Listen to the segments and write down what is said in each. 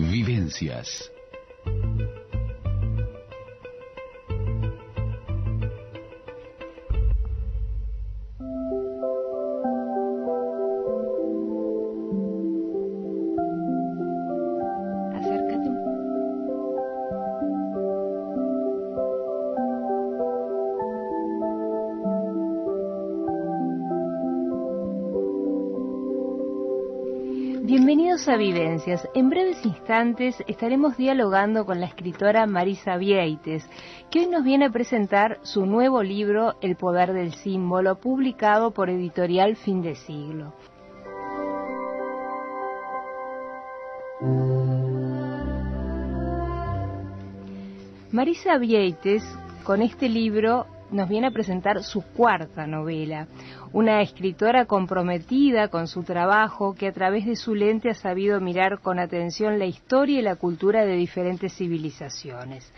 Vivencias. Bienvenidos a Vivencias. En breves instantes estaremos dialogando con la escritora Marisa Vieites, que hoy nos viene a presentar su nuevo libro, El poder del símbolo, publicado por Editorial Fin de Siglo. Marisa Vieites, con este libro, nos viene a presentar su cuarta novela, una escritora comprometida con su trabajo que a través de su lente ha sabido mirar con atención la historia y la cultura de diferentes civilizaciones.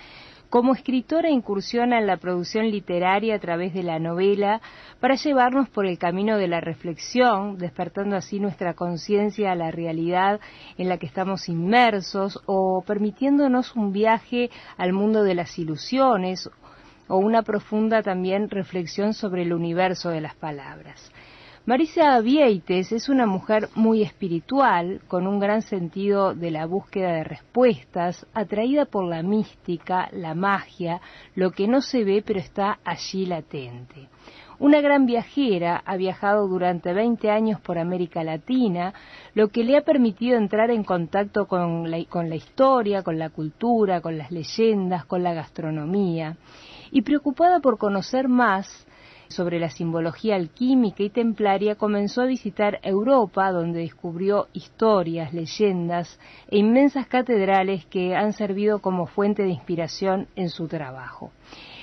Como escritora incursiona en la producción literaria a través de la novela para llevarnos por el camino de la reflexión, despertando así nuestra conciencia a la realidad en la que estamos inmersos o permitiéndonos un viaje al mundo de las ilusiones o una profunda también reflexión sobre el universo de las palabras. Marisa Vieites es una mujer muy espiritual, con un gran sentido de la búsqueda de respuestas, atraída por la mística, la magia, lo que no se ve pero está allí latente. Una gran viajera, ha viajado durante 20 años por América Latina, lo que le ha permitido entrar en contacto con la historia, con la cultura, con las leyendas, con la gastronomía. Y preocupada por conocer más sobre la simbología alquímica y templaria, comenzó a visitar Europa, donde descubrió historias, leyendas e inmensas catedrales que han servido como fuente de inspiración en su trabajo.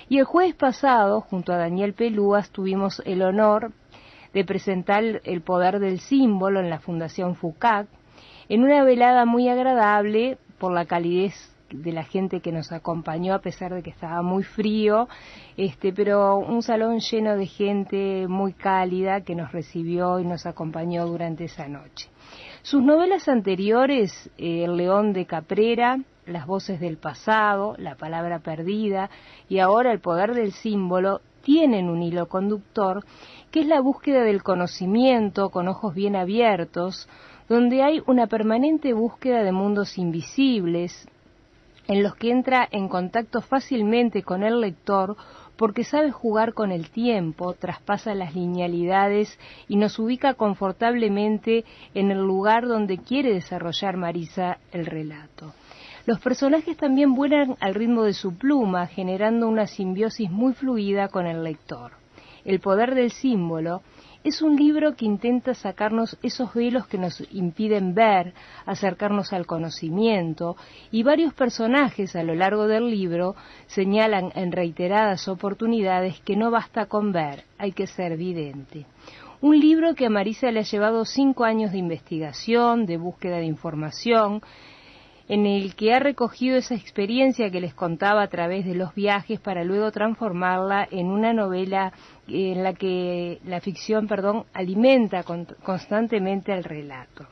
Y el jueves pasado, junto a Daniel Pelúas, tuvimos el honor de presentar El poder del símbolo en la Fundación FUCAC, en una velada muy agradable por la calidez de la gente que nos acompañó, a pesar de que estaba muy frío, pero un salón lleno de gente muy cálida que nos recibió y nos acompañó durante esa noche. Sus novelas anteriores, El león de Caprera, Las voces del pasado, La palabra perdida y ahora El poder del símbolo, tienen un hilo conductor que es la búsqueda del conocimiento con ojos bien abiertos, donde hay una permanente búsqueda de mundos invisibles, en los que entra en contacto fácilmente con el lector porque sabe jugar con el tiempo, traspasa las linealidades y nos ubica confortablemente en el lugar donde quiere desarrollar Marisa el relato. Los personajes también vuelan al ritmo de su pluma, generando una simbiosis muy fluida con el lector. El poder del símbolo es un libro que intenta sacarnos esos velos que nos impiden ver, acercarnos al conocimiento, y varios personajes a lo largo del libro señalan en reiteradas oportunidades que no basta con ver, hay que ser vidente. Un libro que a Marisa le ha llevado 5 años de investigación, de búsqueda de información, en el que ha recogido esa experiencia que les contaba a través de los viajes para luego transformarla en una novela en la que la ficción, alimenta constantemente al relato.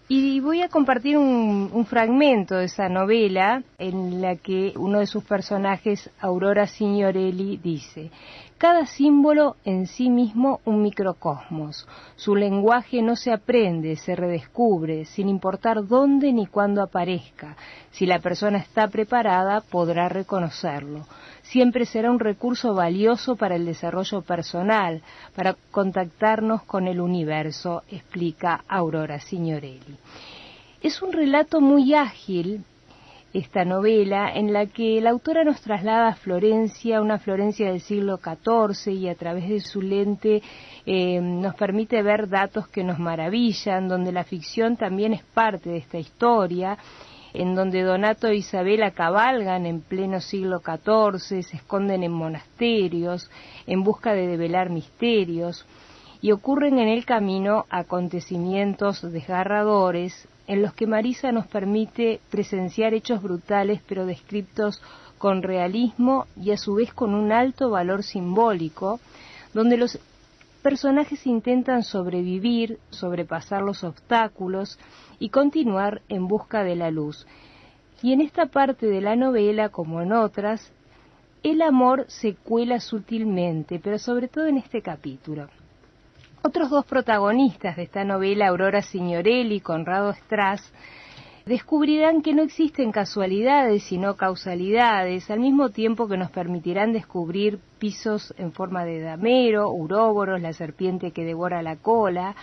Y voy a compartir un fragmento de esa novela en la que uno de sus personajes, Aurora Signorelli, dice: cada símbolo en sí mismo un microcosmos. Su lenguaje no se aprende, se redescubre, sin importar dónde ni cuándo aparezca. Si la persona está preparada, podrá reconocerlo. Siempre será un recurso valioso para el desarrollo personal, para contactarnos con el universo, explica Aurora Signorelli. Es un relato muy ágil, esta novela, en la que la autora nos traslada a Florencia, una Florencia del siglo XIV, y a través de su lente nos permite ver datos que nos maravillan, donde la ficción también es parte de esta historia, en donde Donato e Isabela cabalgan en pleno siglo XIV, se esconden en monasterios, en busca de develar misterios, y ocurren en el camino acontecimientos desgarradores, en los que Marisa nos permite presenciar hechos brutales pero descritos con realismo y a su vez con un alto valor simbólico, donde los personajes intentan sobrevivir, sobrepasar los obstáculos y continuar en busca de la luz. Y en esta parte de la novela, como en otras, el amor se cuela sutilmente, pero sobre todo en este capítulo. Otros dos protagonistas de esta novela, Aurora Signorelli y Conrado Strass, descubrirán que no existen casualidades sino causalidades, al mismo tiempo que nos permitirán descubrir pisos en forma de damero, uróboros, la serpiente que devora la cola,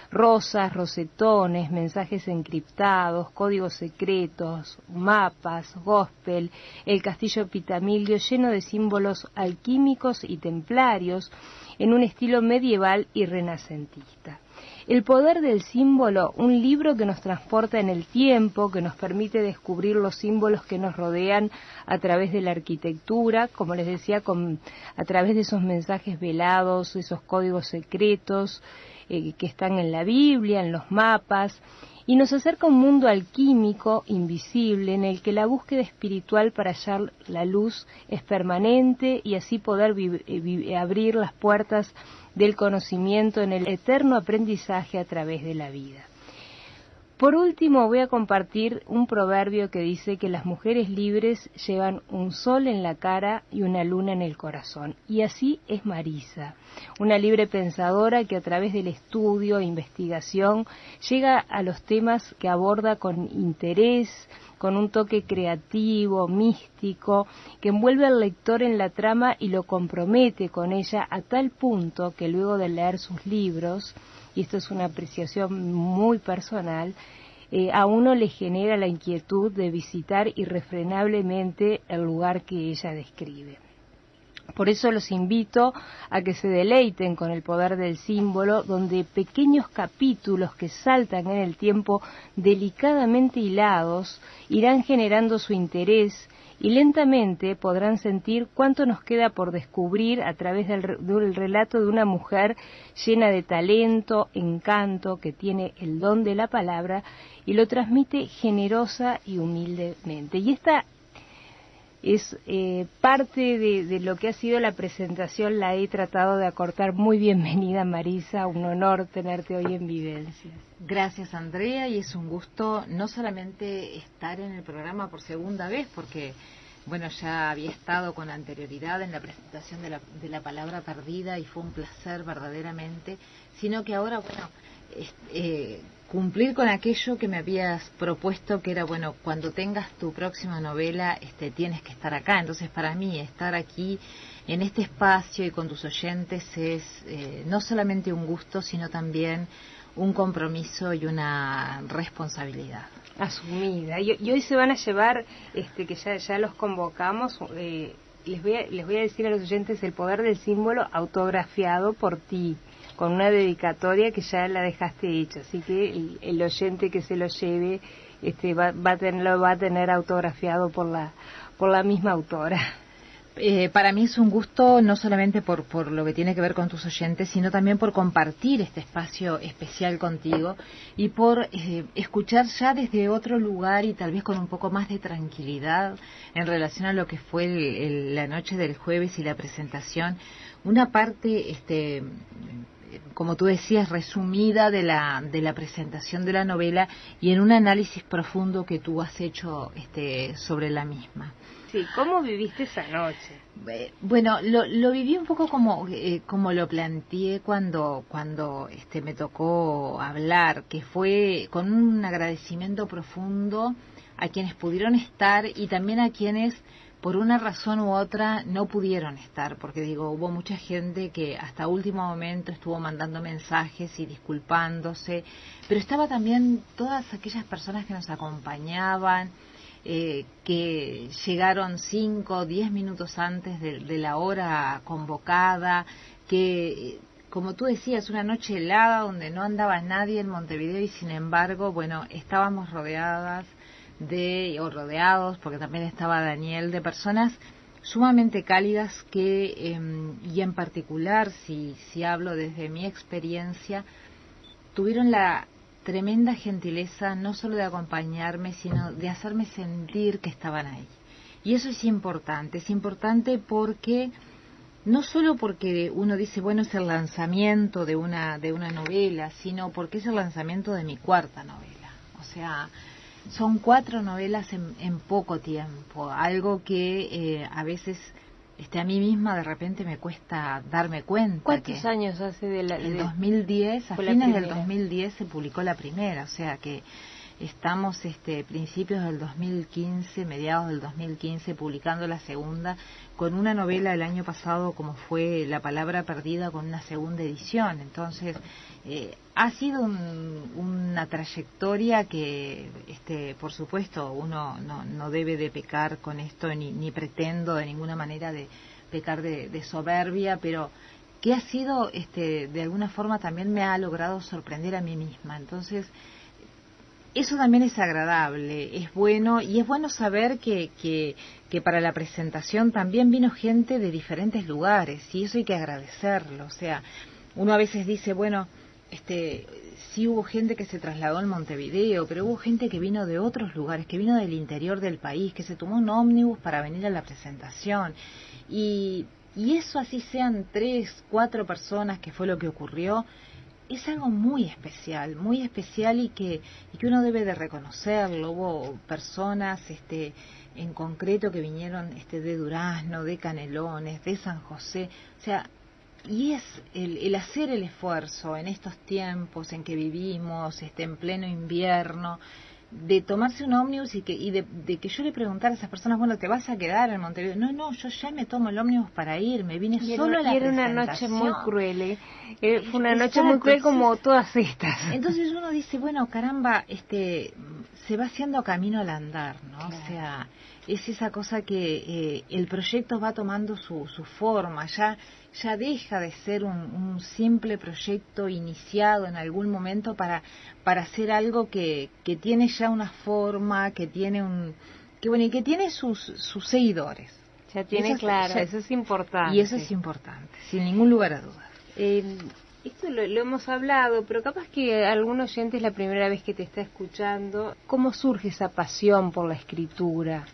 rosas, rosetones, mensajes encriptados, códigos secretos, mapas, gospel, el castillo Pitamilio lleno de símbolos alquímicos y templarios en un estilo medieval y renacentista. El poder del símbolo, un libro que nos transporta en el tiempo, que nos permite descubrir los símbolos que nos rodean a través de la arquitectura, como les decía, a través de esos mensajes velados, esos códigos secretos que están en la Biblia, en los mapas, y nos acerca a un mundo alquímico, invisible, en el que la búsqueda espiritual para hallar la luz es permanente y así poder abrir las puertas del conocimiento en el eterno aprendizaje a través de la vida. Por último, voy a compartir un proverbio que dice que las mujeres libres llevan un sol en la cara y una luna en el corazón. Y así es Marisa, una libre pensadora que a través del estudio e investigación llega a los temas que aborda con interés, con un toque creativo, místico, que envuelve al lector en la trama y lo compromete con ella a tal punto que luego de leer sus libros, y esto es una apreciación muy personal, a uno le genera la inquietud de visitar irrefrenablemente el lugar que ella describe. Por eso los invito a que se deleiten con el poder del símbolo, donde pequeños capítulos que saltan en el tiempo delicadamente hilados irán generando su interés y lentamente podrán sentir cuánto nos queda por descubrir a través del relato de una mujer llena de talento, encanto, que tiene el don de la palabra y lo transmite generosa y humildemente. Y esta es parte de lo que ha sido la presentación, la he tratado de acortar. Muy bienvenida, Marisa, un honor tenerte hoy en Vivencias. Gracias, Andrea, y es un gusto no solamente estar en el programa por segunda vez, porque bueno, ya había estado con anterioridad en la presentación de la palabra perdida y fue un placer verdaderamente, sino que ahora, bueno, cumplir con aquello que me habías propuesto, que era, bueno, cuando tengas tu próxima novela, tienes que estar acá. Entonces, para mí, estar aquí en este espacio y con tus oyentes es no solamente un gusto, sino también un compromiso y una responsabilidad. Asumida. Y hoy se van a llevar, que ya los convocamos, les voy a decir a los oyentes el poder del símbolo autografiado por ti, con una dedicatoria que ya la dejaste hecha, así que el oyente que se lo lleve lo va a tener autografiado por la misma autora. Para mí es un gusto no solamente por lo que tiene que ver con tus oyentes, sino también por compartir este espacio especial contigo y por escuchar ya desde otro lugar y tal vez con un poco más de tranquilidad en relación a lo que fue la noche del jueves y la presentación, una parte como tú decías, resumida de la presentación de la novela y en un análisis profundo que tú has hecho sobre la misma. Sí, ¿cómo viviste esa noche? Bueno, lo viví un poco como lo planteé cuando me tocó hablar, que fue con un agradecimiento profundo a quienes pudieron estar y también a quienes por una razón u otra no pudieron estar, porque digo, hubo mucha gente que hasta último momento estuvo mandando mensajes y disculpándose, pero estaba también todas aquellas personas que nos acompañaban, que llegaron 5 o 10 minutos antes de la hora convocada, que como tú decías, una noche helada donde no andaba nadie en Montevideo y sin embargo, bueno, estábamos rodeados, porque también estaba Daniel, de personas sumamente cálidas que, y en particular, si hablo desde mi experiencia, tuvieron la tremenda gentileza no solo de acompañarme, sino de hacerme sentir que estaban ahí. Y eso es importante porque no solo porque uno dice, bueno, es el lanzamiento de una novela, sino porque es el lanzamiento de mi cuarta novela. O sea, son 4 novelas en poco tiempo, algo que a veces a mí misma de repente me cuesta darme cuenta. ¿Cuántos años hace de la...? El 2010, a fines del 2010 se publicó la primera, o sea que estamos principios del 2015, mediados del 2015, publicando la segunda, con una novela el año pasado como fue La palabra perdida, con una segunda edición. Entonces ha sido una trayectoria que por supuesto uno no debe de pecar con esto, ni pretendo de ninguna manera de pecar de soberbia, pero que ha sido de alguna forma también me ha logrado sorprender a mí misma. Entonces eso también es agradable, es bueno, y es bueno saber que para la presentación también vino gente de diferentes lugares, y eso hay que agradecerlo. O sea, uno a veces dice, bueno, sí hubo gente que se trasladó en Montevideo, pero hubo gente que vino de otros lugares, que vino del interior del país, que se tomó un ómnibus para venir a la presentación, y eso, así sean 3, 4 personas, que fue lo que ocurrió, es algo muy especial y que uno debe de reconocerlo. Hubo personas en concreto que vinieron de Durazno, de Canelones, de San José, o sea, y es el hacer el esfuerzo en estos tiempos en que vivimos, en pleno invierno, de tomarse un ómnibus y de que yo le preguntara a esas personas, bueno, ¿te vas a quedar en Montevideo? No, yo ya me tomo el ómnibus para ir, me vine solo a la presentación. Era una noche muy cruel, fue una noche muy cruel como todas estas. Entonces uno dice, bueno, caramba, se va haciendo camino al andar, ¿no? Claro. O sea, es esa cosa que el proyecto va tomando su forma, ya deja de ser un simple proyecto iniciado en algún momento para hacer algo que tiene ya una forma, que tiene y que tiene sus seguidores. Ya tiene, eso, claro, eso es importante. Y eso es importante, sin ningún lugar a dudas. Esto lo hemos hablado, pero capaz que algún oyente es la primera vez que te está escuchando. ¿Cómo surge esa pasión por la escritura?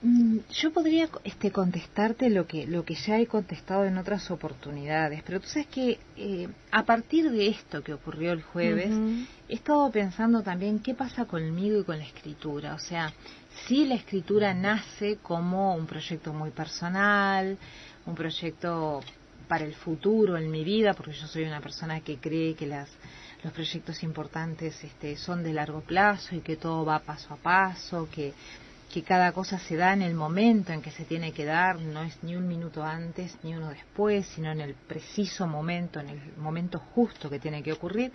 Yo podría contestarte lo que ya he contestado en otras oportunidades, pero tú sabes que a partir de esto que ocurrió el jueves, he estado pensando también qué pasa conmigo y con la escritura. O sea, sí, la escritura nace como un proyecto muy personal, un proyecto para el futuro en mi vida, porque yo soy una persona que cree que los proyectos importantes son de largo plazo y que todo va paso a paso, que cada cosa se da en el momento en que se tiene que dar, no es ni un minuto antes ni uno después, sino en el preciso momento, en el momento justo que tiene que ocurrir.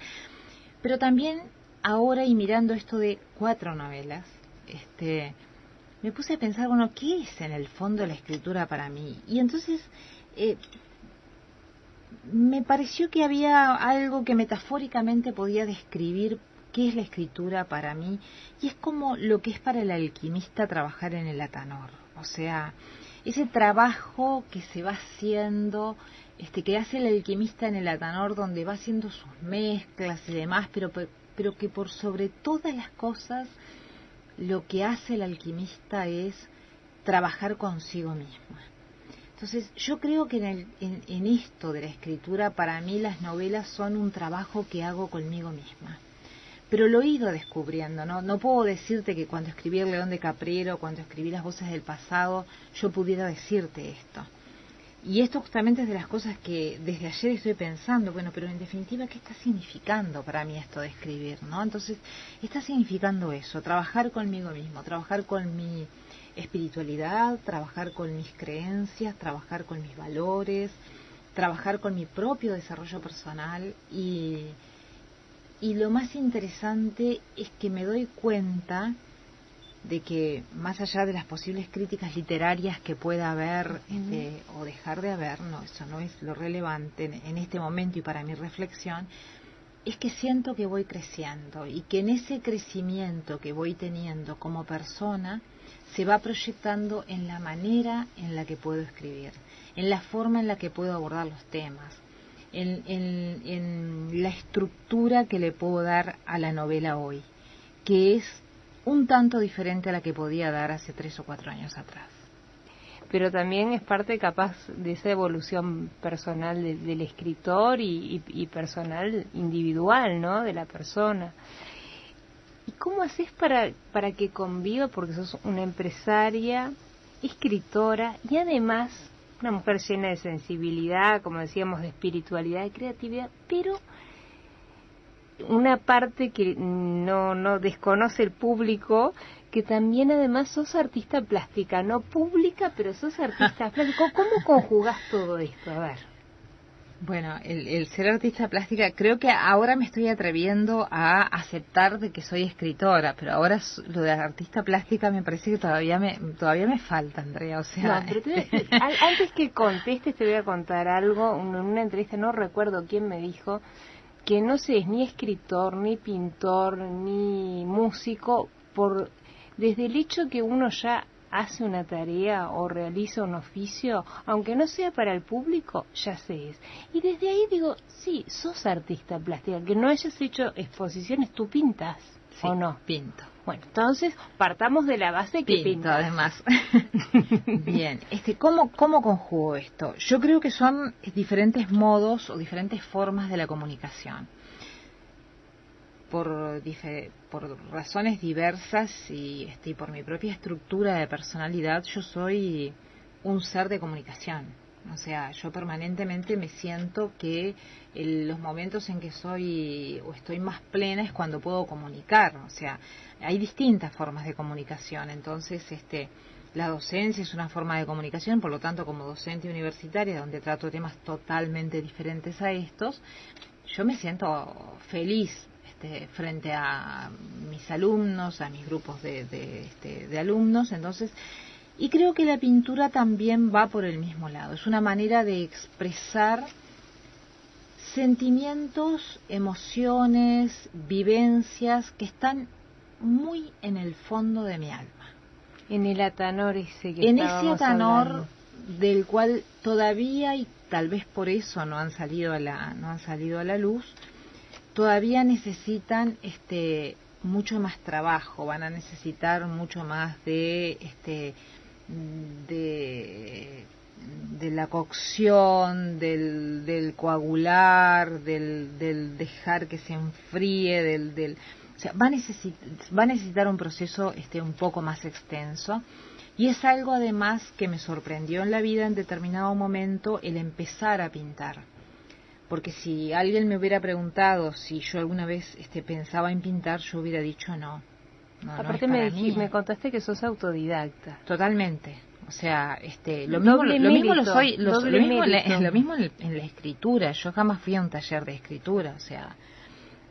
Pero también ahora, y mirando esto de 4 novelas, me puse a pensar, bueno, ¿qué es en el fondo la escritura para mí? Y entonces me pareció que había algo que metafóricamente podía describir qué es la escritura para mí, y es como lo que es para el alquimista trabajar en el atanor. O sea, ese trabajo que se va haciendo, que hace el alquimista en el atanor, donde va haciendo sus mezclas y demás, pero que por sobre todas las cosas lo que hace el alquimista es trabajar consigo mismo. Entonces, yo creo que en esto de la escritura, para mí las novelas son un trabajo que hago conmigo misma. Pero lo he ido descubriendo, ¿no? No puedo decirte que cuando escribí El León de Caprero, cuando escribí Las Voces del Pasado, yo pudiera decirte esto. Y esto justamente es de las cosas que desde ayer estoy pensando, bueno, pero en definitiva, ¿qué está significando para mí esto de escribir, ¿no? Entonces, está significando eso, trabajar conmigo mismo, trabajar con mi espiritualidad, trabajar con mis creencias, trabajar con mis valores, trabajar con mi propio desarrollo personal y lo más interesante es que me doy cuenta de que más allá de las posibles críticas literarias que pueda haber o dejar de haber, no, eso no es lo relevante en este momento y para mi reflexión, es que siento que voy creciendo y que en ese crecimiento que voy teniendo como persona se va proyectando en la manera en la que puedo escribir, en la forma en la que puedo abordar los temas, en la estructura que le puedo dar a la novela hoy, que es un tanto diferente a la que podía dar hace 3 o 4 años atrás. pero también es parte capaz de esa evolución personal del escritor y personal individual, ¿no?, de la persona. ¿Y cómo haces para que conviva? Porque sos una empresaria, escritora y además una mujer llena de sensibilidad, como decíamos, de espiritualidad, de creatividad, pero una parte que no desconoce el público, que también además sos artista plástica, no pública, pero sos artista plástica. ¿Cómo conjugás todo esto? A ver. Bueno, el ser artista plástica, creo que ahora me estoy atreviendo a aceptar de que soy escritora, pero ahora lo de artista plástica me parece que todavía me falta, Andrea, o sea... No, pero antes que contestes te voy a contar algo. En una entrevista, no recuerdo quién me dijo que no se es ni escritor, ni pintor, ni músico, desde el hecho que uno ya hace una tarea o realiza un oficio, aunque no sea para el público, ya se es. Y desde ahí digo, sí, sos artista plástica, que no hayas hecho exposiciones, ¿tú pintas sí, o no? Pinto. Bueno, entonces partamos de la base que pinto, además. Bien, ¿cómo conjugo esto? Yo creo que son diferentes modos o diferentes formas de la comunicación. Por razones diversas y por mi propia estructura de personalidad, yo soy un ser de comunicación. O sea, yo permanentemente me siento que los momentos en que estoy más plena es cuando puedo comunicar. O sea, hay distintas formas de comunicación. Entonces, la docencia es una forma de comunicación, por lo tanto, como docente universitaria, donde trato temas totalmente diferentes a estos, yo me siento feliz frente a mis alumnos, a mis grupos de alumnos. Entonces, y creo que la pintura también va por el mismo lado. Es una manera de expresar sentimientos, emociones, vivencias que están muy en el fondo de mi alma. En el atanor ese que en ese atanor hablando, del cual todavía, y tal vez por eso no han salido a la luz, todavía necesitan mucho más trabajo, van a necesitar mucho más de la cocción, del coagular, del dejar que se enfríe, o sea, va a necesitar un proceso un poco más extenso. Y es algo además que me sorprendió en la vida en determinado momento, el empezar a pintar. Porque si alguien me hubiera preguntado si yo alguna vez pensaba en pintar, yo hubiera dicho no. Aparte no es para mí. Me contaste que sos autodidacta. Totalmente. O sea, lo mismo lo soy, lo mismo en la escritura. Yo jamás fui a un taller de escritura, o sea,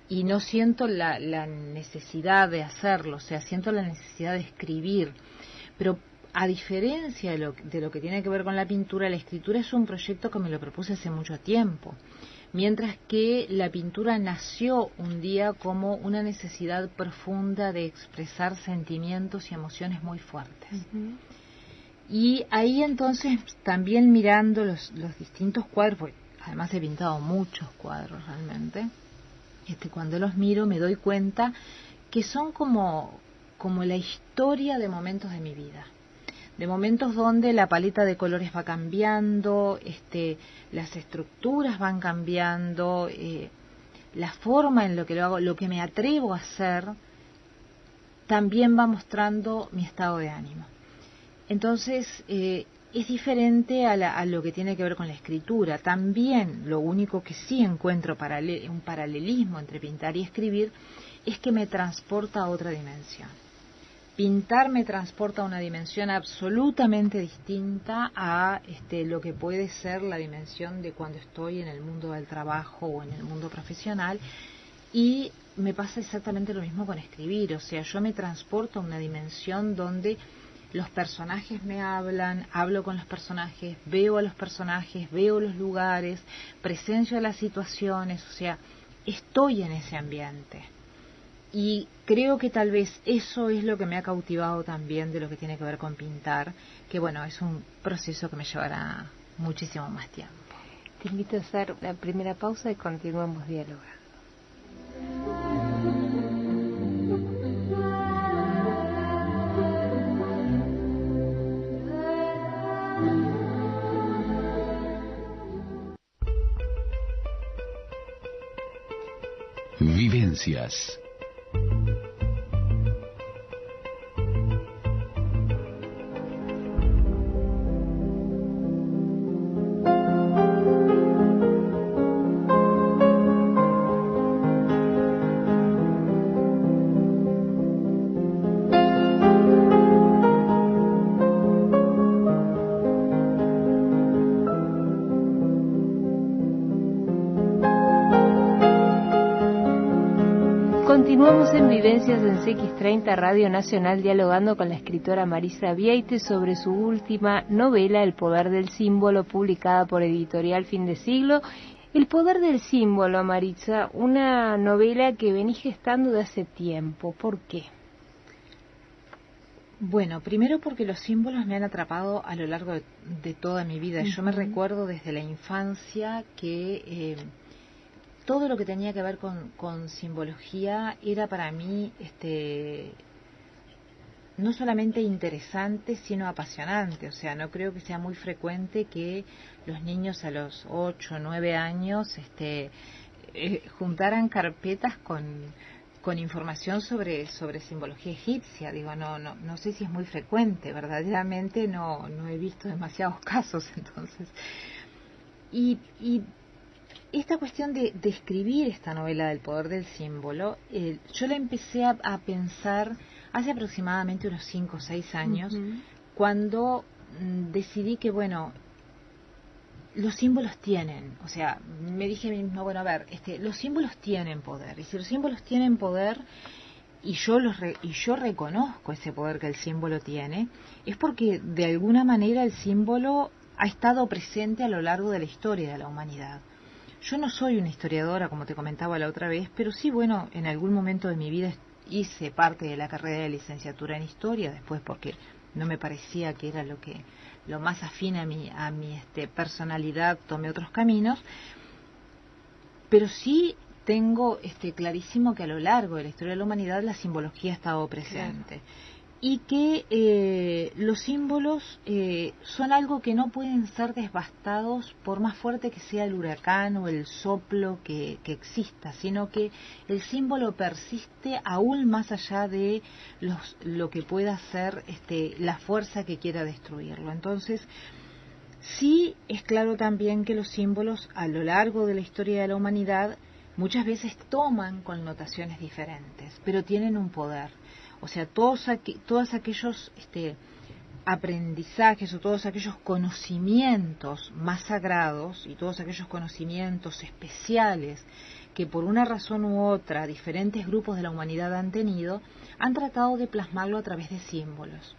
y no siento la necesidad de hacerlo, o sea, siento la necesidad de escribir. Pero a diferencia de lo que tiene que ver con la pintura, la escritura es un proyecto que me lo propuse hace mucho tiempo, mientras que la pintura nació un día como una necesidad profunda de expresar sentimientos y emociones muy fuertes. Uh-huh. Y ahí entonces, también mirando los distintos cuadros, porque además he pintado muchos cuadros realmente, cuando los miro me doy cuenta que son como la historia de momentos de mi vida. De momentos donde la paleta de colores va cambiando, las estructuras van cambiando, la forma en lo que lo hago, lo que me atrevo a hacer, también va mostrando mi estado de ánimo. Entonces, es diferente a lo que tiene que ver con la escritura. También lo único que sí encuentro un paralelismo entre pintar y escribir es que me transporta a otra dimensión. Pintar me transporta a una dimensión absolutamente distinta a lo que puede ser la dimensión de cuando estoy en el mundo del trabajo o en el mundo profesional, y me pasa exactamente lo mismo con escribir. O sea, yo me transporto a una dimensión donde los personajes me hablan, hablo con los personajes, veo a los personajes, veo los lugares, presencio las situaciones, o sea, estoy en ese ambiente. Y creo que tal vez eso es lo que me ha cautivado también de lo que tiene que ver con pintar, que bueno, es un proceso que me llevará muchísimo más tiempo. Te invito a hacer la primera pausa y continuamos dialogando. Vivencias. Continuamos en Vivencias en CX30 Radio Nacional dialogando con la escritora Marisa Vieites sobre su última novela El poder del símbolo, publicada por Editorial Fin de Siglo. El poder del símbolo, Marisa, una novela que venís gestando de hace tiempo. ¿Por qué? Bueno, primero porque los símbolos me han atrapado a lo largo de toda mi vida. Yo me recuerdo desde la infancia que todo lo que tenía que ver con simbología era para mí no solamente interesante, sino apasionante. O sea, no creo que sea muy frecuente que los niños a los 8 o 9 años juntaran carpetas con información sobre simbología egipcia. Digo, no sé si es muy frecuente, verdaderamente no he visto demasiados casos. Entonces, y esta cuestión de escribir esta novela del poder del símbolo, yo la empecé a pensar hace aproximadamente unos 5 o 6 años, cuando decidí que, bueno, los símbolos tienen, o sea, me dije a mí mismo, bueno, a ver, los símbolos tienen poder, y si los símbolos tienen poder, y yo reconozco ese poder que el símbolo tiene, es porque de alguna manera el símbolo ha estado presente a lo largo de la historia de la humanidad. Yo no soy una historiadora, como te comentaba la otra vez, pero sí, bueno, en algún momento de mi vida hice parte de la carrera de licenciatura en historia, después porque no me parecía que era lo más afín a mi personalidad, tomé otros caminos, pero sí tengo clarísimo que a lo largo de la historia de la humanidad la simbología ha estado presente. Claro. Y que los símbolos son algo que no pueden ser devastados por más fuerte que sea el huracán o el soplo que exista, sino que el símbolo persiste aún más allá de lo que pueda ser la fuerza que quiera destruirlo. Entonces, sí es claro también que los símbolos a lo largo de la historia de la humanidad muchas veces toman connotaciones diferentes, pero tienen un poder. O sea, todos aquellos aprendizajes o todos aquellos conocimientos más sagrados y todos aquellos conocimientos especiales que por una razón u otra diferentes grupos de la humanidad han tenido, han tratado de plasmarlo a través de símbolos.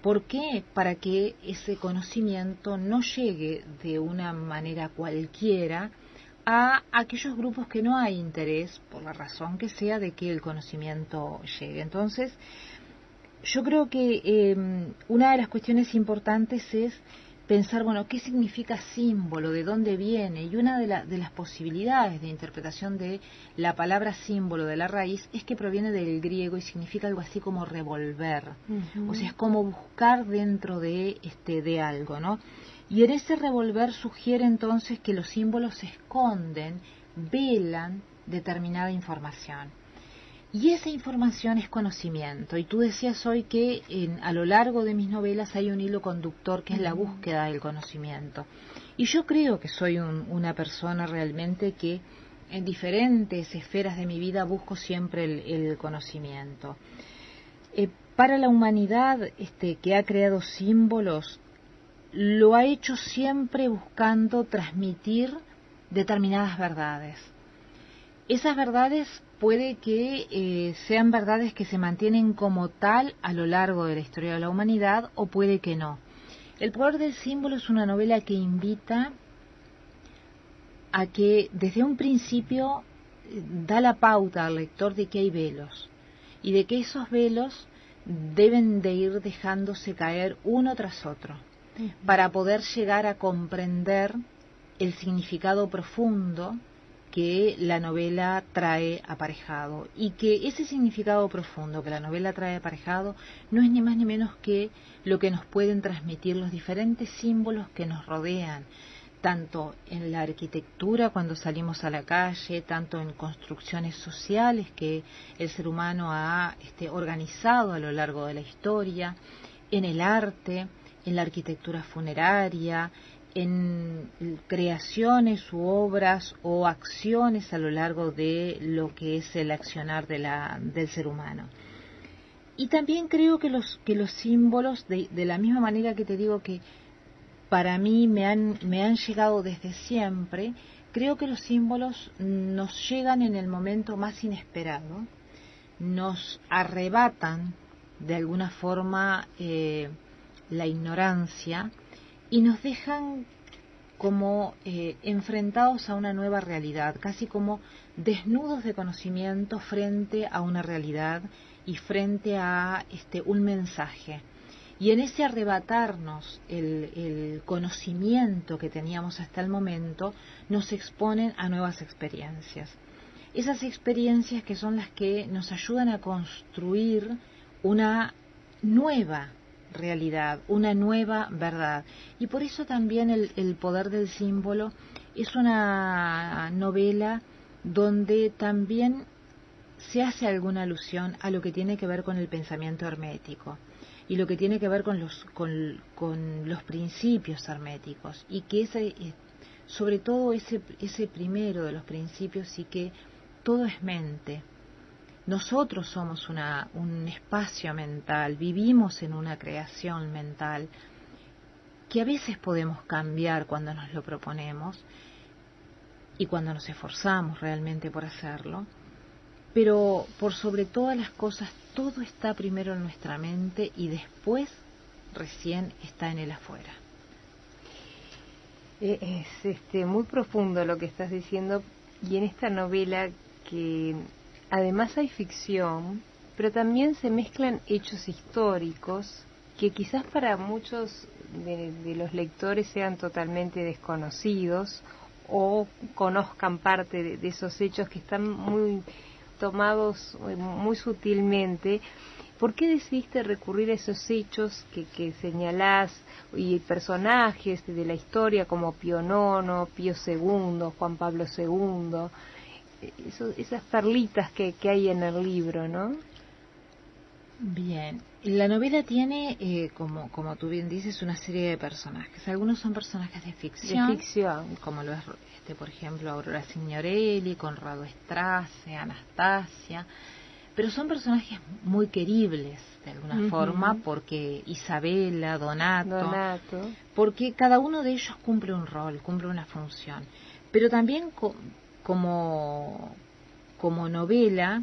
¿Por qué? Para que ese conocimiento no llegue de una manera cualquiera a aquellos grupos que no hay interés, por la razón que sea, de que el conocimiento llegue. Entonces, yo creo que una de las cuestiones importantes es pensar, bueno, ¿qué significa símbolo? ¿De dónde viene? Y una de las posibilidades de interpretación de la palabra símbolo, de la raíz, es que proviene del griego y significa algo así como revolver. O sea, es como buscar dentro de algo, ¿no? Y en ese revolver sugiere entonces que los símbolos esconden, velan determinada información. Y esa información es conocimiento. Y tú decías hoy que a lo largo de mis novelas hay un hilo conductor que es la búsqueda del conocimiento. Y yo creo que soy una persona realmente que en diferentes esferas de mi vida busco siempre el conocimiento. Para la humanidad que ha creado símbolos, lo ha hecho siempre buscando transmitir determinadas verdades. Esas verdades puede que sean verdades que se mantienen como tal a lo largo de la historia de la humanidad, o puede que no. El poder del símbolo es una novela que invita a que desde un principio da la pauta al lector de que hay velos y de que esos velos deben de ir dejándose caer uno tras otro para poder llegar a comprender el significado profundo que la novela trae aparejado, y que ese significado profundo que la novela trae aparejado no es ni más ni menos que lo que nos pueden transmitir los diferentes símbolos que nos rodean, tanto en la arquitectura cuando salimos a la calle, tanto en construcciones sociales que el ser humano ha organizado a lo largo de la historia, en el arte, en la arquitectura funeraria, en creaciones u obras o acciones a lo largo de lo que es el accionar del ser humano. Y también creo que los símbolos, de la misma manera que te digo que para mí me han llegado desde siempre, creo que los símbolos nos llegan en el momento más inesperado, nos arrebatan de alguna forma la ignorancia y nos dejan como enfrentados a una nueva realidad, casi como desnudos de conocimiento frente a una realidad y frente a un mensaje. Y en ese arrebatarnos el conocimiento que teníamos hasta el momento, nos exponen a nuevas experiencias. Esas experiencias que son las que nos ayudan a construir una nueva realidad, una nueva verdad. Y por eso también el poder del símbolo es una novela donde también se hace alguna alusión a lo que tiene que ver con el pensamiento hermético y lo que tiene que ver con los principios herméticos, y que sobre todo ese primero de los principios, sí, que todo es mente. Nosotros somos un espacio mental, vivimos en una creación mental que a veces podemos cambiar cuando nos lo proponemos y cuando nos esforzamos realmente por hacerlo, pero por sobre todas las cosas todo está primero en nuestra mente y después recién está en el afuera. Es muy profundo lo que estás diciendo, y en esta novela que además hay ficción, pero también se mezclan hechos históricos que quizás para muchos de los lectores sean totalmente desconocidos o conozcan parte de esos hechos que están muy tomados muy sutilmente. ¿Por qué decidiste recurrir a esos hechos que señalás y personajes de la historia como Pío IX, Pío II, Juan Pablo II? Esas perlitas que hay en el libro, ¿no? Bien, la novela tiene, como tú bien dices, una serie de personajes. Algunos son personajes de ficción, como lo es, por ejemplo, Aurora Signorelli, Conrado Estrace, Anastasia, pero son personajes muy queribles, de alguna forma, porque Isabela, Donato, porque cada uno de ellos cumple un rol, cumple una función. Pero también como novela,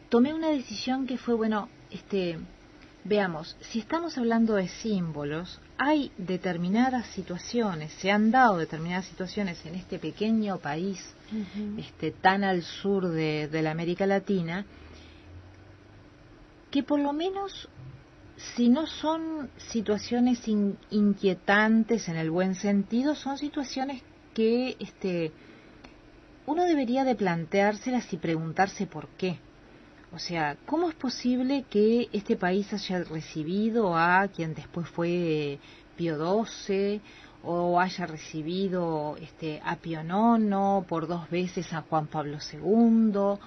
tomé una decisión que fue, veamos, si estamos hablando de símbolos, hay determinadas situaciones, se han dado determinadas situaciones en este pequeño país, tan al sur de la América Latina, que por lo menos, si no son situaciones inquietantes en el buen sentido, son situaciones que uno debería de planteárselas y preguntarse por qué. O sea, ¿cómo es posible que este país haya recibido a quien después fue Pío XII, o haya recibido a Pío IX, por 2 veces a Juan Pablo II?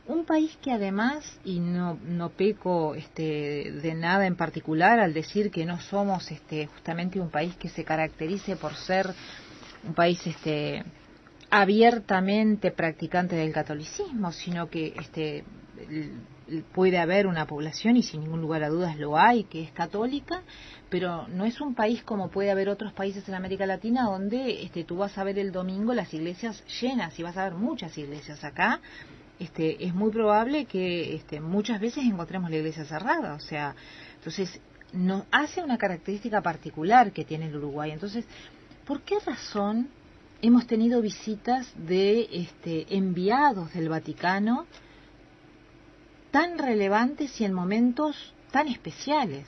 Un país que además, y no peco de nada en particular al decir que no somos justamente un país que se caracterice por ser un país abiertamente practicante del catolicismo, sino que puede haber una población, y sin ningún lugar a dudas lo hay, que es católica, pero no es un país como puede haber otros países en América Latina donde tú vas a ver el domingo las iglesias llenas, y vas a ver muchas iglesias. Acá es muy probable que muchas veces encontremos la iglesia cerrada. O sea, entonces nos hace una característica particular que tiene el Uruguay. Entonces, ¿por qué razón hemos tenido visitas de enviados del Vaticano tan relevantes y en momentos tan especiales?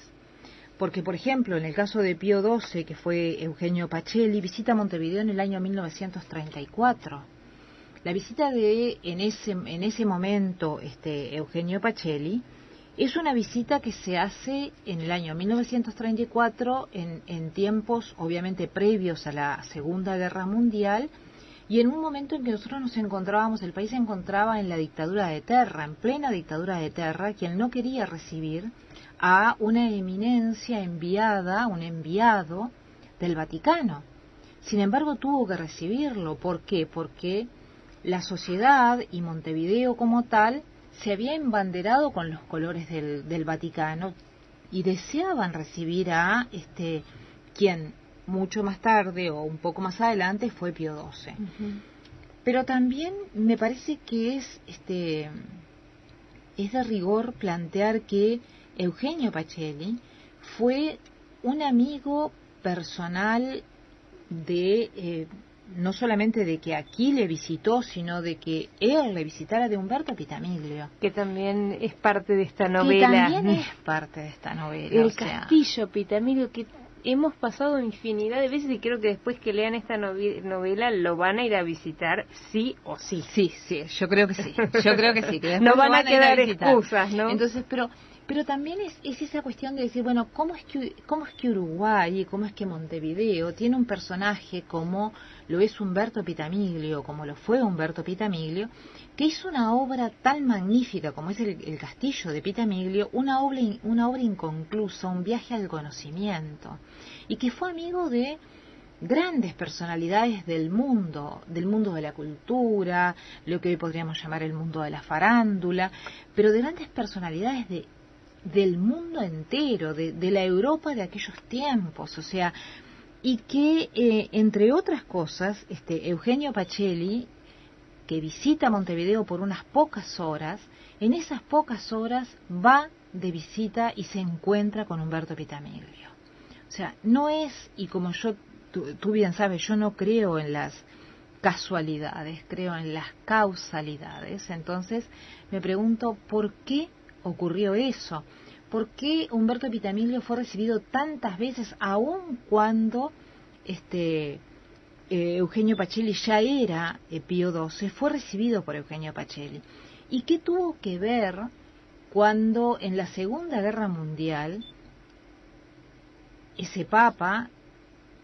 Porque, por ejemplo, en el caso de Pío XII, que fue Eugenio Pacelli, visita Montevideo en el año 1934. La visita en ese momento Eugenio Pacelli Es una visita que se hace en el año 1934, en tiempos obviamente previos a la Segunda Guerra Mundial, y en un momento en que nosotros nos encontrábamos, el país se encontraba en la dictadura de Terra, en plena dictadura de Terra, quien no quería recibir a una eminencia enviada, un enviado del Vaticano. Sin embargo, tuvo que recibirlo. ¿Por qué? Porque la sociedad y Montevideo como tal se había embanderado con los colores del Vaticano y deseaban recibir a quien mucho más tarde o un poco más adelante fue Pío XII. Uh-huh. Pero también me parece que es de rigor plantear que Eugenio Pacelli fue un amigo personal de no solamente de que aquí le visitó, sino de que él le visitara, de Umberto Pitamiglio. Que también es parte de esta novela. Que también es parte de esta novela. El castillo Pitamiglio, que hemos pasado infinidad de veces y creo que después que lean esta novela lo van a ir a visitar sí o sí. Sí, yo creo que sí. Yo creo que sí. Que no van a quedar excusas, ¿no? Entonces, pero también es esa cuestión de decir, bueno, ¿cómo es que Uruguay, cómo es que Montevideo tiene un personaje como lo es Umberto Pitamiglio, como lo fue Umberto Pitamiglio, que hizo una obra tan magnífica como es el castillo de Pitamiglio, una obra inconclusa, un viaje al conocimiento, y que fue amigo de grandes personalidades del mundo de la cultura, lo que hoy podríamos llamar el mundo de la farándula, pero de grandes personalidades del mundo entero, de la Europa de aquellos tiempos, o sea, y que, entre otras cosas, Eugenio Pacelli, que visita Montevideo por unas pocas horas, en esas pocas horas va de visita y se encuentra con Umberto Pitamiglio. O sea, no es, y como tú bien sabes, yo no creo en las casualidades, creo en las causalidades. Entonces me pregunto, ¿por qué ocurrió eso? ¿Por qué Umberto Pitamiglio fue recibido tantas veces, aun cuando Eugenio Pacelli ya era Pío XII, fue recibido por Eugenio Pacelli? ¿Y qué tuvo que ver cuando en la Segunda Guerra Mundial ese Papa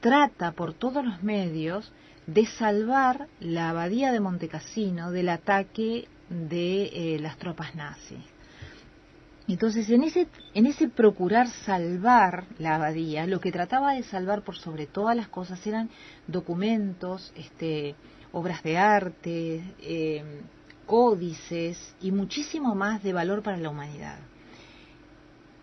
trata por todos los medios de salvar la abadía de Montecassino del ataque de las tropas nazis? Entonces, en ese procurar salvar la abadía, lo que trataba de salvar por sobre todas las cosas eran documentos, obras de arte, códices y muchísimo más de valor para la humanidad.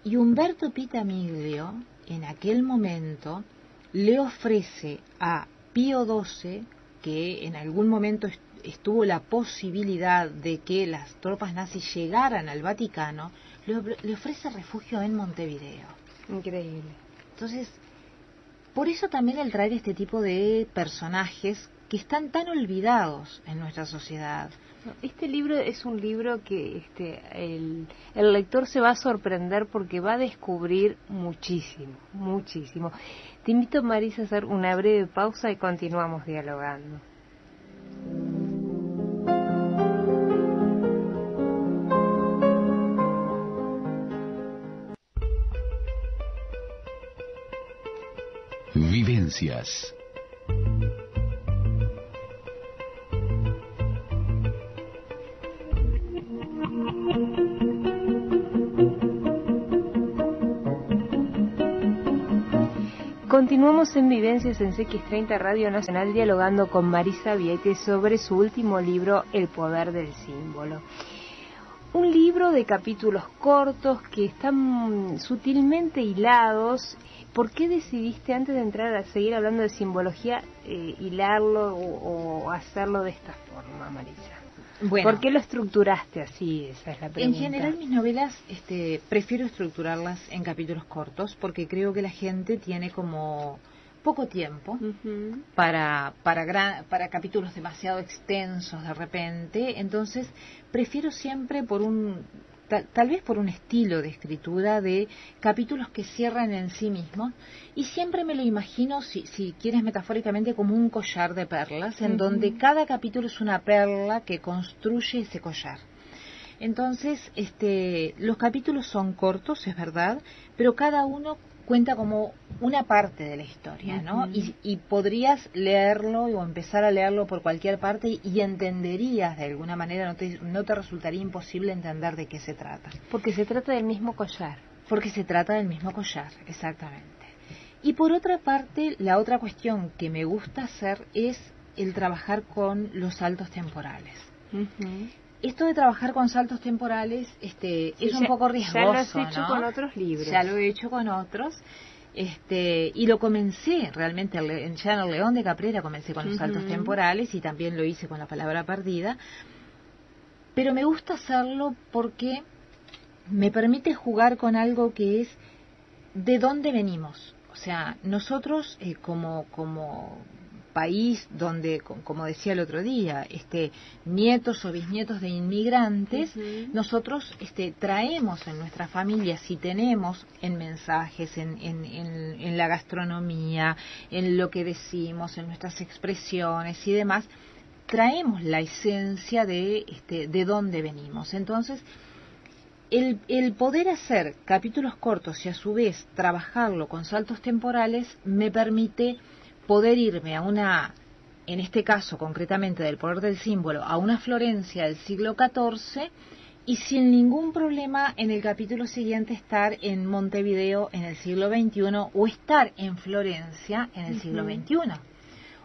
Y Umberto Pitamiglio, en aquel momento, le ofrece a Pío XII, que en algún momento estuvo la posibilidad de que las tropas nazis llegaran al Vaticano, le ofrece refugio en Montevideo. Increíble. Entonces, por eso también el traer este tipo de personajes que están tan olvidados en nuestra sociedad. Este libro es un libro que el lector se va a sorprender porque va a descubrir muchísimo, muchísimo. Te invito, Marisa, a hacer una breve pausa y continuamos dialogando. Vivencias. Continuamos en Vivencias en CX30 Radio Nacional dialogando con Marisa Vieites sobre su último libro, El poder del símbolo. Un libro de capítulos cortos que están sutilmente hilados. ¿Por qué decidiste, antes de entrar a seguir hablando de simbología, hilarlo o hacerlo de esta forma, Marisa? Bueno, ¿por qué lo estructuraste así? Esa es la pregunta. En general mis novelas prefiero estructurarlas en capítulos cortos porque creo que la gente tiene como poco tiempo para capítulos demasiado extensos de repente. Entonces prefiero siempre tal vez por un estilo de escritura de capítulos que cierran en sí mismos, y siempre me lo imagino, si quieres metafóricamente, como un collar de perlas, en donde cada capítulo es una perla que construye ese collar. Entonces, los capítulos son cortos, es verdad, pero cada uno cuenta como una parte de la historia, ¿no? Y podrías leerlo o empezar a leerlo por cualquier parte y entenderías de alguna manera, no te resultaría imposible entender de qué se trata. Porque se trata del mismo collar. Porque se trata del mismo collar, exactamente. Y por otra parte, la otra cuestión que me gusta hacer es el trabajar con los saltos temporales. Esto de trabajar con saltos temporales es un poco riesgoso, ya lo has hecho, ¿no? con otros libros. Ya lo he hecho con otros. Y lo comencé realmente ya en El León de Caprera comencé con los saltos temporales y también lo hice con La Palabra Perdida. Pero me gusta hacerlo porque me permite jugar con algo que es de dónde venimos. O sea, nosotros como país donde, como decía el otro día, nietos o bisnietos de inmigrantes, nosotros traemos en nuestra familia, si tenemos en mensajes, en la gastronomía, en lo que decimos, en nuestras expresiones y demás, traemos la esencia de dónde venimos. Entonces, el poder hacer capítulos cortos y a su vez trabajarlo con saltos temporales me permite poder irme en este caso concretamente del Poder del Símbolo, a una Florencia del siglo XIV y sin ningún problema en el capítulo siguiente estar en Montevideo en el siglo XXI o estar en Florencia en el siglo XXI.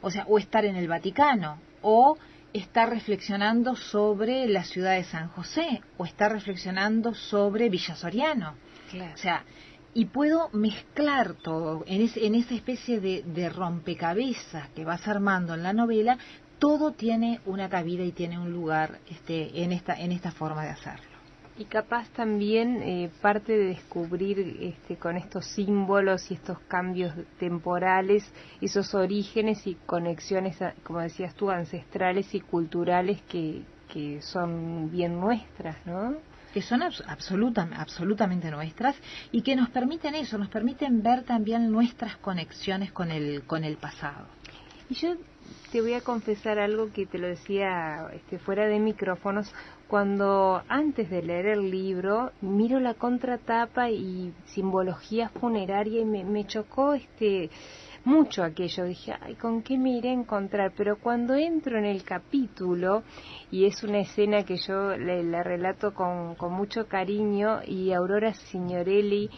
O sea, o estar en el Vaticano, o estar reflexionando sobre la ciudad de San José, o estar reflexionando sobre Villa Soriano. Claro. O sea, y puedo mezclar todo en esa especie de rompecabezas que vas armando en la novela. Todo tiene una cabida y tiene un lugar en esta forma de hacerlo. Y capaz también parte de descubrir con estos símbolos y estos cambios temporales, esos orígenes y conexiones, como decías tú, ancestrales y culturales que son bien nuestras, ¿no? Que son absolutamente nuestras y que nos permiten eso, nos permiten ver también nuestras conexiones con el pasado. Y yo te voy a confesar algo que te lo decía fuera de micrófonos. Cuando antes de leer el libro miro la contratapa y simbología funeraria y me chocó mucho aquello. Dije, ay, ¿con qué me iré a encontrar? Pero cuando entro en el capítulo, y es una escena que yo la relato con mucho cariño, y Aurora Signorelli,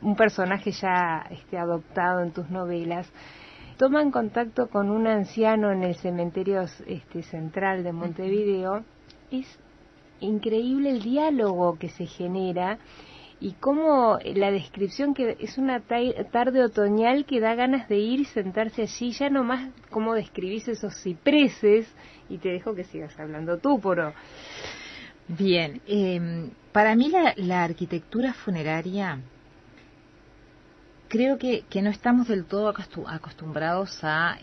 un personaje ya adoptado en tus novelas, toman contacto con un anciano en el cementerio central de Montevideo. Es increíble el diálogo que se genera y cómo la descripción, que es una tarde otoñal que da ganas de ir y sentarse allí, ya nomás cómo describís esos cipreses, y te dejo que sigas hablando tú, pero... Bien, para mí la arquitectura funeraria, creo que no estamos del todo acostumbrados a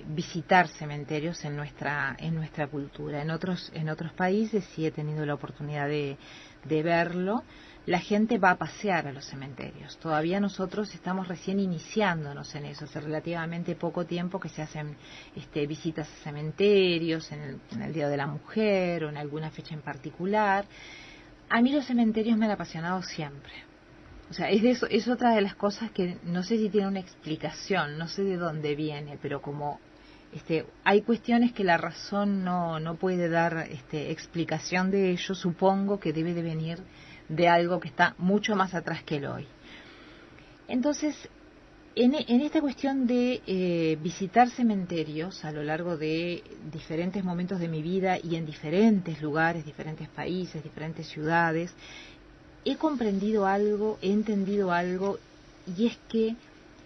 visitar cementerios en nuestra cultura. En otros países sí he tenido la oportunidad de verlo. La gente va a pasear a los cementerios. Todavía nosotros estamos recién iniciándonos en eso. Hace relativamente poco tiempo que se hacen visitas a cementerios, en el Día de la Mujer o en alguna fecha en particular. A mí los cementerios me han apasionado siempre. O sea, es otra de las cosas que no sé si tiene una explicación, no sé de dónde viene, pero como hay cuestiones que la razón no puede dar explicación de ello, supongo que debe de venir de algo que está mucho más atrás que el hoy. Entonces, en esta cuestión de visitar cementerios a lo largo de diferentes momentos de mi vida y en diferentes lugares, diferentes países, diferentes ciudades, he comprendido algo, he entendido algo, y es que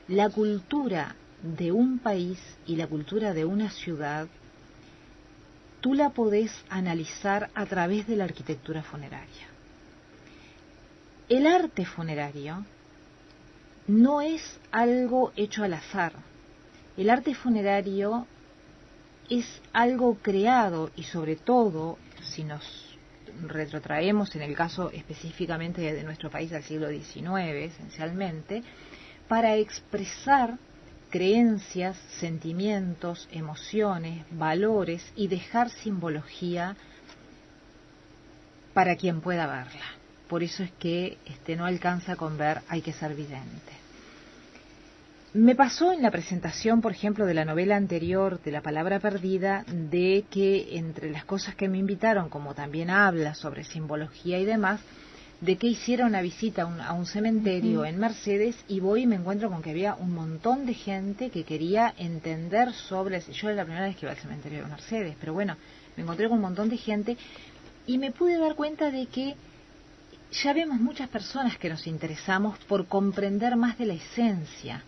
la cultura de un país y la cultura de una ciudad, tú la podés analizar a través de la arquitectura funeraria. El arte funerario no es algo hecho al azar. El arte funerario es algo creado, y sobre todo, si nos retrotraemos en el caso específicamente de nuestro país al siglo XIX, esencialmente, para expresar creencias, sentimientos, emociones, valores y dejar simbología para quien pueda verla. Por eso es que no alcanza con ver, hay que ser vidente. Me pasó en la presentación, por ejemplo, de la novela anterior, de La palabra perdida, de que entre las cosas que me invitaron, como también habla sobre simbología y demás, de que hiciera una visita a un cementerio en Mercedes, y voy y me encuentro con que había un montón de gente que quería entender sobre... Yo era la primera vez que iba al cementerio de Mercedes, pero bueno, me encontré con un montón de gente y me pude dar cuenta de que ya vemos muchas personas que nos interesamos por comprender más de la esencia.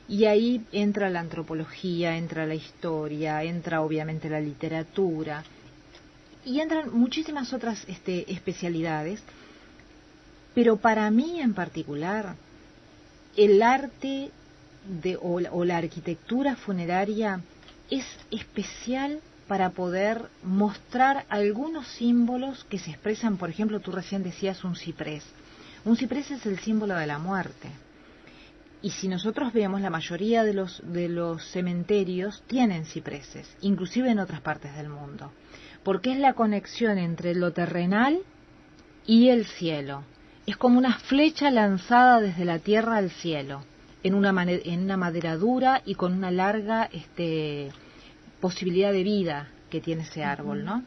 Y ahí entra la antropología, entra la historia, entra obviamente la literatura, y entran muchísimas otras especialidades. Pero para mí en particular, el arte o la arquitectura funeraria es especial para poder mostrar algunos símbolos que se expresan. Por ejemplo, tú recién decías un ciprés. Un ciprés es el símbolo de la muerte. Y si nosotros vemos, la mayoría de los cementerios tienen cipreses, inclusive en otras partes del mundo, porque es la conexión entre lo terrenal y el cielo. Es como una flecha lanzada desde la tierra al cielo, en una madera dura y con una larga posibilidad de vida que tiene ese árbol, ¿no?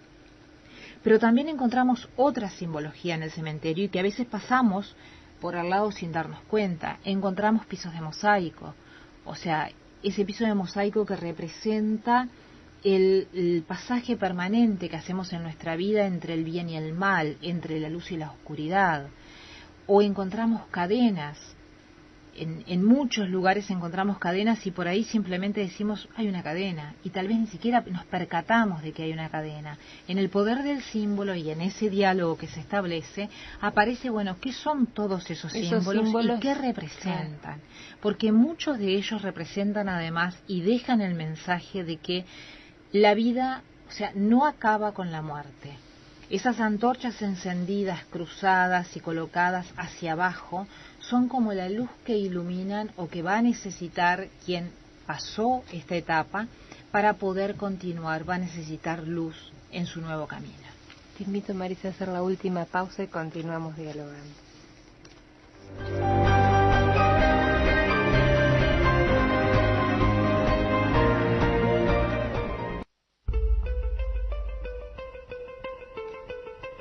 Pero también encontramos otra simbología en el cementerio y que a veces pasamos por al lado sin darnos cuenta. Encontramos pisos de mosaico, o sea, ese piso de mosaico que representa el pasaje permanente que hacemos en nuestra vida entre el bien y el mal, entre la luz y la oscuridad. O encontramos cadenas. En muchos lugares encontramos cadenas y por ahí simplemente decimos hay una cadena, y tal vez ni siquiera nos percatamos de que hay una cadena. En el poder del símbolo y en ese diálogo que se establece aparece, bueno, ¿qué son todos esos símbolos y qué representan? Porque muchos de ellos representan además y dejan el mensaje de que la vida, o sea, no acaba con la muerte. Esas antorchas encendidas, cruzadas y colocadas hacia abajo son como la luz que iluminan o que va a necesitar quien pasó esta etapa para poder continuar, va a necesitar luz en su nuevo camino. Te invito, Marisa, a hacer la última pausa y continuamos dialogando.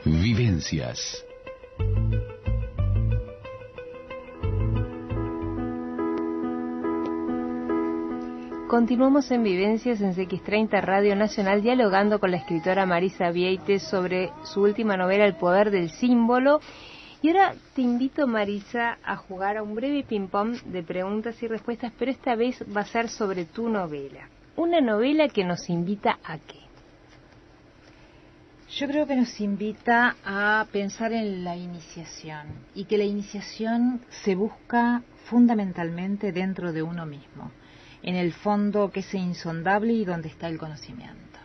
Vivencias. Continuamos en Vivencias en CX30 Radio Nacional, dialogando con la escritora Marisa Vieites sobre su última novela, El poder del símbolo. Y ahora te invito, Marisa, a jugar a un breve ping-pong de preguntas y respuestas, pero esta vez va a ser sobre tu novela. Una novela que nos invita a ¿qué? Yo creo que nos invita a pensar en la iniciación, y que la iniciación se busca fundamentalmente dentro de uno mismo, en el fondo que es insondable y donde está el conocimiento.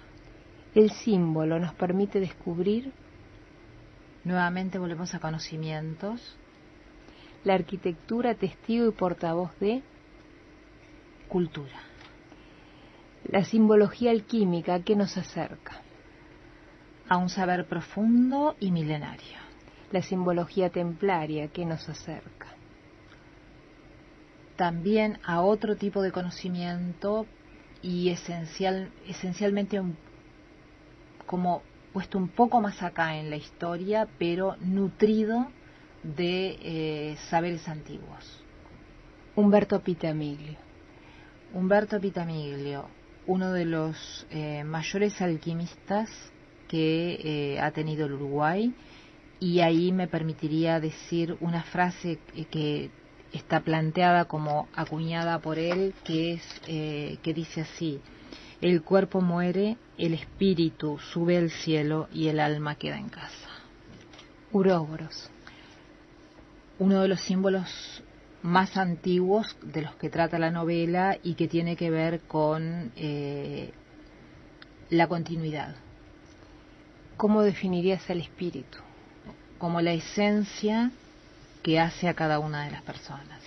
El símbolo nos permite descubrir. Nuevamente volvemos a conocimientos. La arquitectura, testigo y portavoz de cultura. La simbología alquímica, ¿qué nos acerca? A un saber profundo y milenario. La simbología templaria, ¿qué nos acerca? También a otro tipo de conocimiento y esencialmente como puesto un poco más acá en la historia, pero nutrido de saberes antiguos. Umberto Pitamiglio. Umberto Pitamiglio, uno de los mayores alquimistas que ha tenido el Uruguay, y ahí me permitiría decir una frase que está planteada como acuñada por él, que dice así: el cuerpo muere, el espíritu sube al cielo y el alma queda en casa. Uroboros, uno de los símbolos más antiguos de los que trata la novela y que tiene que ver con la continuidad. ¿Cómo definirías el espíritu? Como la esencia que hace a cada una de las personas.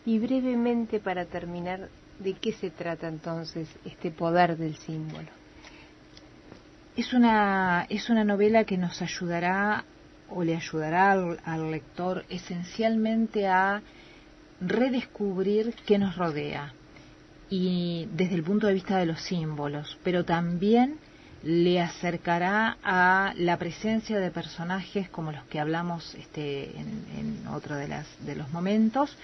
Y brevemente, para terminar, ¿de qué se trata entonces este poder del símbolo? Es una novela que nos ayudará o le ayudará al lector esencialmente a redescubrir qué nos rodea, y desde el punto de vista de los símbolos, pero también le acercará a la presencia de personajes como los que hablamos en otro de los momentos,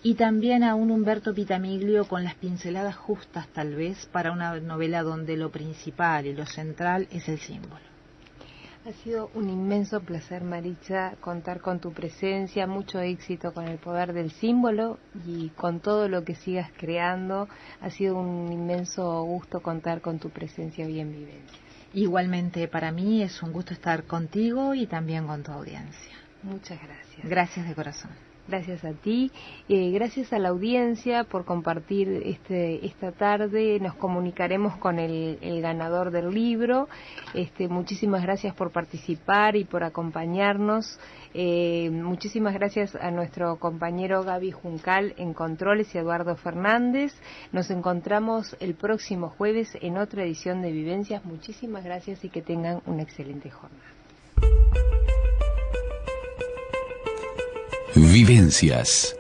y también a un Humberto Pitamiglio con las pinceladas justas tal vez para una novela donde lo principal y lo central es el símbolo. Ha sido un inmenso placer, Maritza, contar con tu presencia, mucho éxito con El poder del símbolo y con todo lo que sigas creando. Ha sido un inmenso gusto contar con tu presencia hoy en Vivencias. Igualmente para mí es un gusto estar contigo y también con tu audiencia. Muchas gracias. Gracias de corazón. Gracias a ti, gracias a la audiencia por compartir esta tarde. Nos comunicaremos con el ganador del libro. Muchísimas gracias por participar y por acompañarnos. Muchísimas gracias a nuestro compañero Gaby Juncal en Controles y Eduardo Fernández. Nos encontramos el próximo jueves en otra edición de Vivencias. Muchísimas gracias y que tengan una excelente jornada. Vivencias.